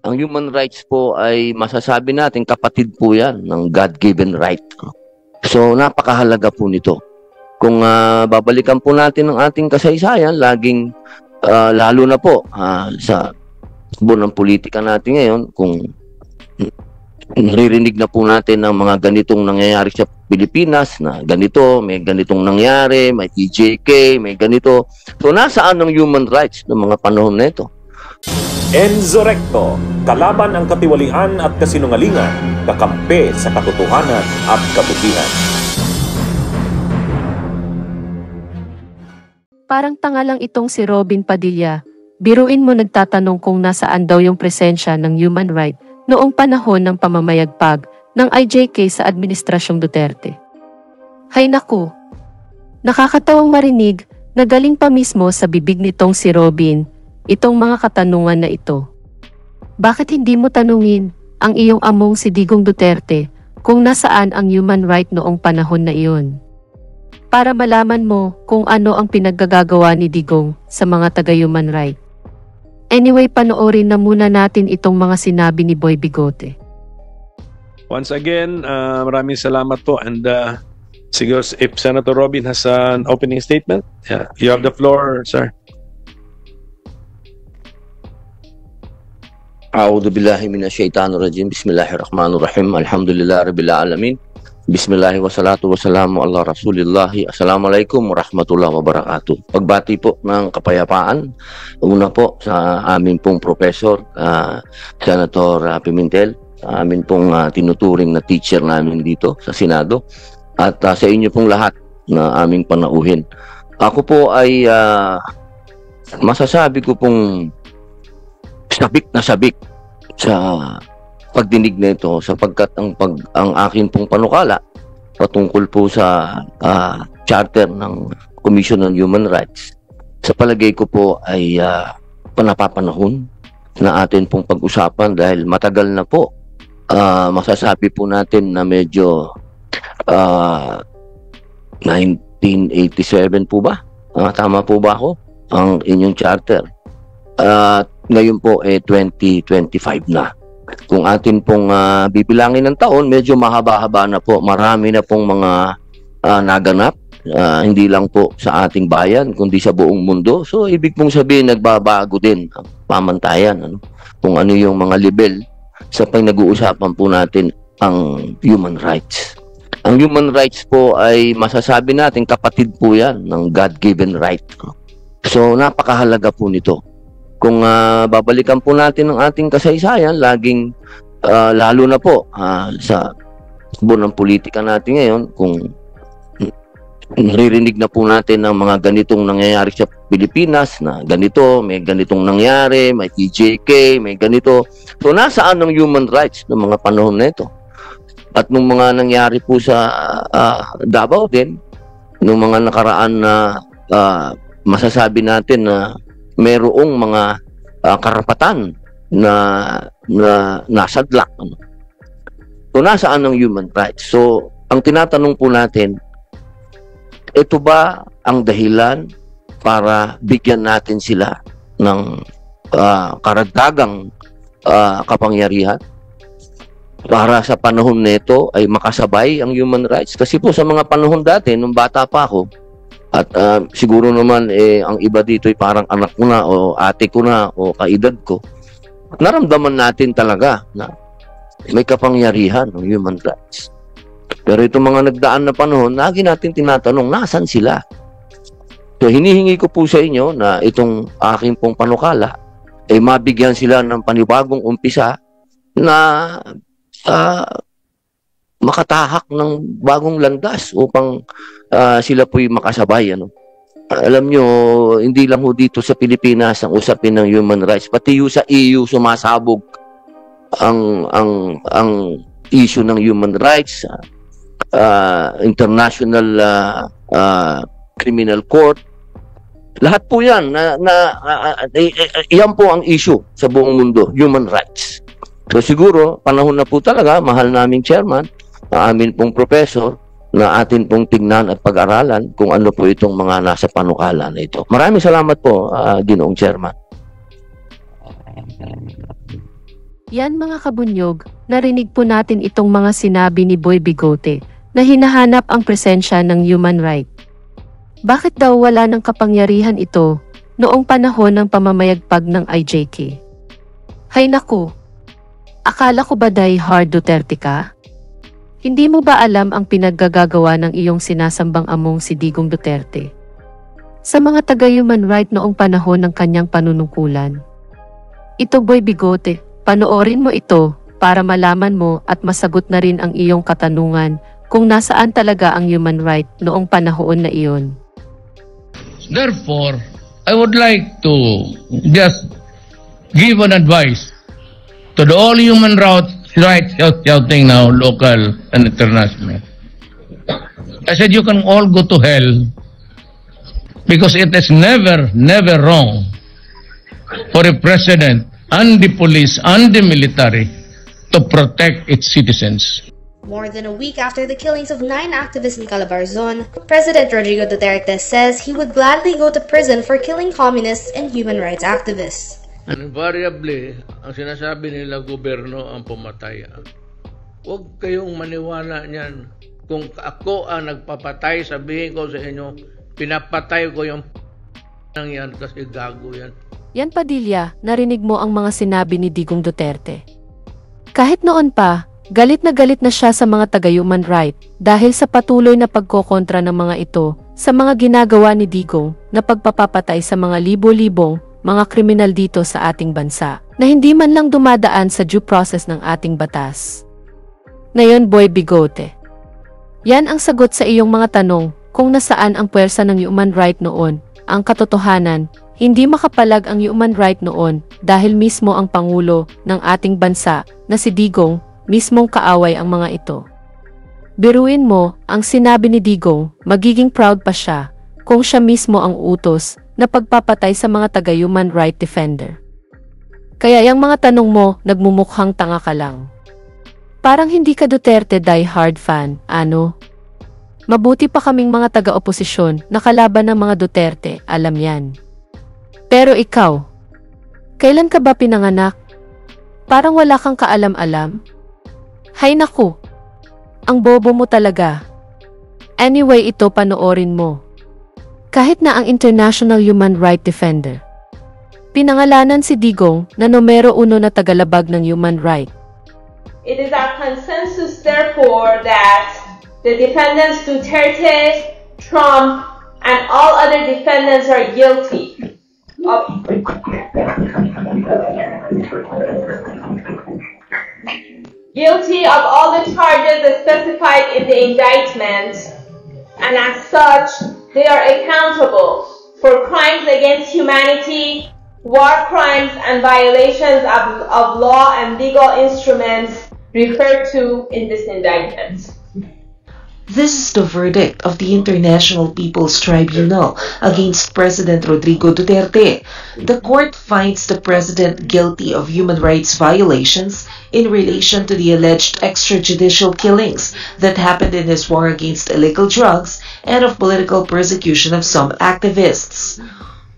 Ang human rights po ay masasabi natin kapatid po yan ng God-given right. So napakahalaga po nito. Kung babalikan po natin ang ating kasaysayan, laging lalo na po sa buong politika natin ngayon, kung naririnig na po natin ng mga ganitong nangyayari sa Pilipinas, na ganito, may ganitong nangyari, may PJK, may ganito. So nasaan ang human rights ng mga panahon na ito? Enzo Recto, kalaban ang katiwalian at kasinungalingan, kakampi sa katotohanan at kabutihan. Parang tanga lang itong si Robin Padilla. Biruin mo nagtatanong kung nasaan daw yung presensya ng human right noong panahon ng pamamayagpag ng IJK sa Administrasyong Duterte. Hay naku! Nakakatawang marinig na galing pa mismo sa bibig nitong si Robin itong mga katanungan na ito. Bakit hindi mo tanungin ang iyong among si Digong Duterte kung nasaan ang human right noong panahon na iyon? Para malaman mo kung ano ang pinaggagawa ni Digong sa mga taga-human right. Anyway, panoorin na muna natin itong mga sinabi ni Boy Bigote. Once again, maraming salamat po. And siguro if Senator Robin has an opening statement, yeah, you have the floor, sir. A'udhu billahi minasyaitanir rajim. Bismillahirrahmanirrahim. Alhamdulillah rabbil alamin. Bismillahi wassalatu wassalamu ala rasulillahi. Assalamualaikum warahmatullahi wabarakatuh. Pagbati po ng kapayapaan, una po sa amin pong Professor Senator Pimentel, sa amin pong tinuturing na teacher namin dito sa Senado, at sa inyo pong lahat na aming panauhin. Ako po ay masasabi ko pong sabik na sabik sa pagdinig na ito, sapagkat ang akin pong panukala patungkol po sa charter ng Commission on Human Rights, sa palagay ko po ay panapapanahon na atin pong pag-usapan, dahil matagal na po. Masasabi po natin na medyo 1987 po ba? Tama po ba ako? Ang inyong charter. Ngayon po 2025 na. Kung atin pong bibilangin ng taon, medyo mahaba-haba na po. Marami na pong mga naganap, hindi lang po sa ating bayan, kundi sa buong mundo. So, ibig pong sabihin, nagbabago din ang pamantayan. Kung ano yung mga level sa pinag-uusapan po natin ang human rights. Ang human rights po ay masasabi natin kapatid po yan ng God-given right. So, napakahalaga po nito. Kung babalikan po natin ang ating kasaysayan, laging lalo na po sa buong politika natin ngayon, kung naririnig na po natin ng mga ganitong nangyayari sa Pilipinas, na ganito, may ganitong nangyari, may PJK, may ganito. So nasaan ang human rights ng mga panahon na ito? At nung mga nangyari po sa Davao din, nung mga nakaraan na masasabi natin na mayroong mga karapatan na nasadlak. So, nasaan ang human rights? So, ang tinatanong po natin, ito ba ang dahilan para bigyan natin sila ng karagdagang kapangyarihan para sa panahon nito ay makasabay ang human rights? Kasi po sa mga panahon dati, nung bata pa ako, at siguro naman ang iba dito ay parang anak ko na o ate ko na o kaedad ko, naramdaman natin talaga na may kapangyarihan ng human rights. Pero itong mga nagdaan na panahon, lagi natin tinatanong, nasan sila? So hinihingi ko po sa inyo na itong aking pong panukala ay mabigyan sila ng panibagong umpisa na makatahak ng bagong landas upang sila po'y makasabay. Alam nyo, hindi lang ho dito sa Pilipinas ang usapin ng human rights, pati sa EU sumasabog ang issue ng human rights, international criminal court. Lahat po yan iyan po ang issue sa buong mundo, human rights. So siguro panahon na po talaga, mahal naming chairman, na amin pong professor, na atin pong tignan at pag-aralan kung ano po itong mga nasa panukala na ito. Maraming salamat po, Ginoong Chairman. Yan mga kabunyog, narinig po natin itong mga sinabi ni Boy Bigote na hinahanap ang presensya ng human right. Bakit daw wala ng kapangyarihan ito noong panahon ng pamamayagpag ng IJK? Hay naku! Akala ko ba die hard Duterte ka? Hindi mo ba alam ang pinaggagawa ng iyong sinasambang among si Digong Duterte sa mga taga-human right noong panahon ng kanyang panunungkulan? Ito Boy Bigote, panoorin mo ito para malaman mo at masagot na rin ang iyong katanungan kung nasaan talaga ang human right noong panahon na iyon. Therefore, I would like to just give an advice to the all human rights shouting now, local and international. I said you can all go to hell because it is never wrong for a president and the police and the military to protect its citizens. More than a week after the killings of 9 activists in Calabarzon, President Rodrigo Duterte says he would gladly go to prison for killing communists and human rights activists. Invariably, ang sinasabi nila gobyerno ang pumatay. Huwag kayong maniwala niyan. Kung ako ang nagpapatay, sabihin ko sa inyo, pinapatay ko yung nang yan kasi gago yan. Yan Padilla, narinig mo ang mga sinabi ni Digong Duterte. Kahit noon pa, galit na siya sa mga taga-human right dahil sa patuloy na pagkokontra ng mga ito sa mga ginagawa ni Digong na pagpapapatay sa mga libo-libong mga kriminal dito sa ating bansa na hindi man lang dumadaan sa due process ng ating batas. Ngayon Boy Bigote, yan ang sagot sa iyong mga tanong kung nasaan ang puwersa ng human right noon. Ang katotohanan, hindi makapalag ang human right noon dahil mismo ang Pangulo ng ating bansa na si Digong mismong kaaway ang mga ito. Biruin mo, ang sinabi ni Digong, magiging proud pa siya kung siya mismo ang utos na pagpapatay sa mga taga-human right defender. Kaya yung mga tanong mo, nagmumukhang tanga ka lang. Parang hindi ka Duterte die-hard fan, ano? Mabuti pa kaming mga taga-oposisyon na kalaban ng mga Duterte, alam yan. Pero ikaw, kailan ka ba pinanganak? Parang wala kang kaalam-alam. Hay naku, ang bobo mo talaga. Anyway, ito panoorin mo. Kahit na ang International Human Rights Defender, pinangalanan si Digong na numero 1 na tagalabag ng human right. It is our consensus, therefore, that the defendants Duterte, Trump, and all other defendants are guilty of all the charges as specified in the indictment, and as such, they are accountable for crimes against humanity, war crimes, and violations of law and legal instruments referred to in this indictment. This is the verdict of the International People's Tribunal against President Rodrigo Duterte. The court finds the president guilty of human rights violations in relation to the alleged extrajudicial killings that happened in his war against illegal drugs and of political persecution of some activists.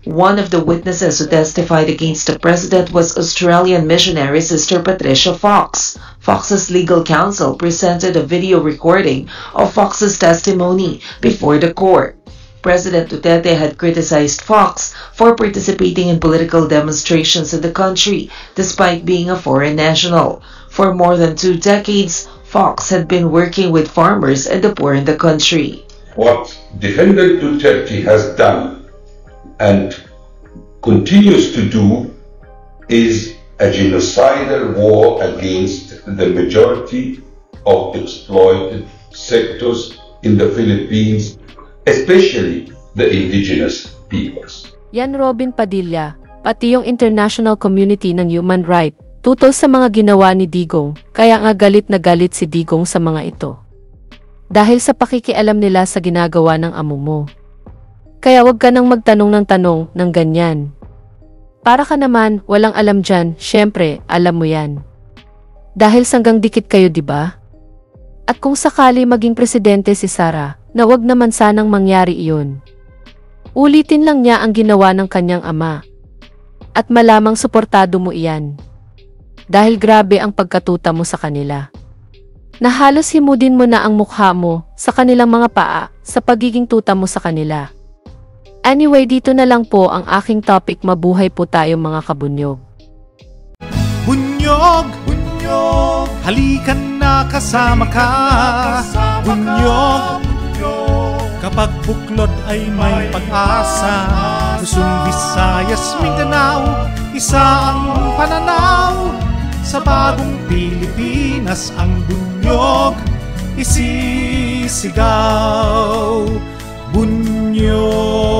One of the witnesses who testified against the president was Australian missionary Sister Patricia Fox. Fox's legal counsel presented a video recording of Fox's testimony before the court. President Duterte had criticized Fox for participating in political demonstrations in the country despite being a foreign national. For more than 2 decades, Fox had been working with farmers and the poor in the country. What Defendant Duterte has done and continues to do is a genocidal war against the majority of exploited sectors in the Philippines, especially the indigenous peoples. Yan Robin Padilla, pati yung international community ng human right, tutol sa mga ginawa ni Digong, kaya nga galit na galit si Digong sa mga ito. Dahil sa pakikialam nila sa ginagawa ng amo mo. Kaya wag ka nang magtanong ng tanong ng ganyan. Para ka naman, walang alam dyan, syempre, alam mo yan. Dahil sanggang dikit kayo, di ba? At kung sakali maging presidente si Sara, na wag naman sanang mangyari iyon. Ulitin lang niya ang ginawa ng kanyang ama. At malamang suportado mo iyan. dahil grabe ang pagkatuta mo sa kanila. Na halos himudin mo na ang mukha mo sa kanilang mga paa sa pagiging tuta mo sa kanila. Anyway, dito na lang po ang aking topic. Mabuhay po tayo mga kabunyog. Bunyog, bunyog, halikan na kasama ka. Bunyog, kapag buklod ay may pag-asa. Luzon, Visayas, Mindanao, isa ang pananaw. Sa bagong Pilipinas ang bunyog isisigaw. Bunyog.